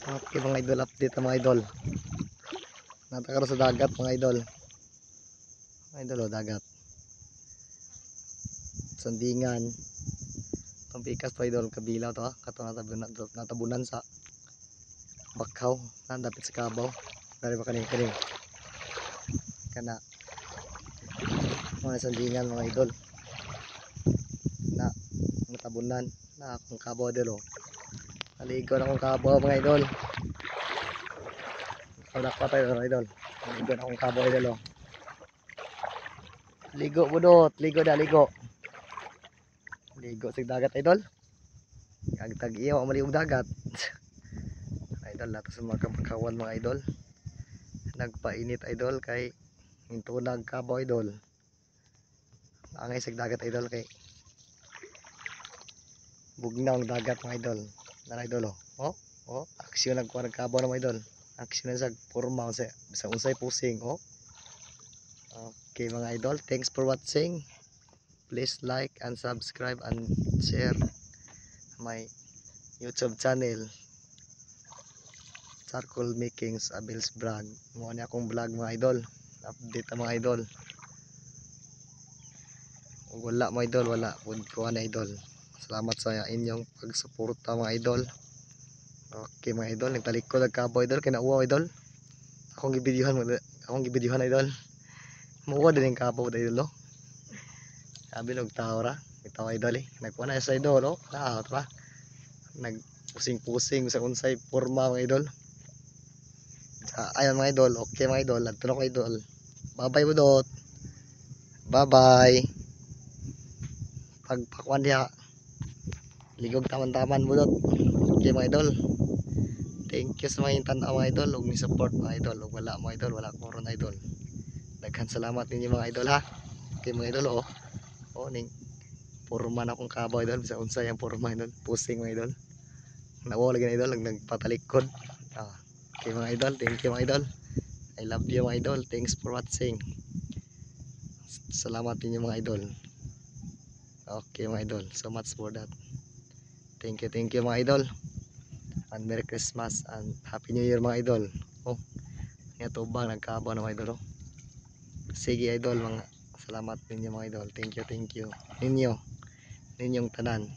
Okay mga idol, update mga idol. Natakaroon sa dagat mga idol. Mga idol o, dagat. Sandingan. Pampikas to idol, kabilaw to ha. Kato natabunan sa Bakaw. Nandapit sa Kabaw. Dari ba kaning kana mga sandingan mga idol. Na natabunan na akong Kabaw idol o. Naligo na akong Kabaw mga idol. Wala pa tayo mga idol. Naligo na akong Kabaw idol o. Ligo budot, ligo na ligo. Ligo sa dagat idol. Agtag iyo ang maliog dagat. Idol nato sa mga kapakawan mga idol. Nagpainit idol kay hintunag Kabaw idol. Angay sa dagat idol kay bugnaw ang dagat mga idol. Na idol oh. Oh, aksyon nagkuha ng Kabaw na mga idol. Aksyon na sa porma sa unsay pusing oh. Okay mga idol, thanks for watching. Please like and subscribe and share my YouTube channel, Charcoal Makings Abel's Vlog. Muna niya akong vlog mga idol. Update mga idol. Wala mga idol, wala. Kuha na idol. Salamat sa inyong pagsuporta mga idol. Okay mga idol, nagtalikod ang Kabaw idol. Kinauwa idol. Akong gibidyohan idol. Muwa din yung Kabaw idol. Sabi ng tao ra. Ito idol eh. Nagkuha na sa idol oh. Naahot pa. Nagpusing-pusing sa unsay forma mga idol. Ayan mga idol. Okay mga idol. Adto na ko idol. Bye bye budot. Bye bye. Pagpakuan diha. Ligog taman-taman budot. Okay mga idol. Thank you sa mga tanaw mga idol. Ug ni support mga idol. Ug wala mga idol. Wala koron idol. Daghan salamat ninyo mga idol ha. Okay mga idol oh. Oh ning porma na akong Kabaw idol. Bisa unsay ang porma idol. Pusing mga idol. Nawa lagi idol. Nagpatalikod. Okay mga idol. Thank you mga idol. I love you mga idol. Thanks for watching. Salamat ninyo mga idol. Okay mga idol. So much for that. Thank you mga idol. And Merry Christmas and Happy New Year mga idol. Oh, nga tubang nagkabaw na mga idol. Oh. Sige idol, mga salamat ninyo mga idol. Thank you. Ninyong tanan.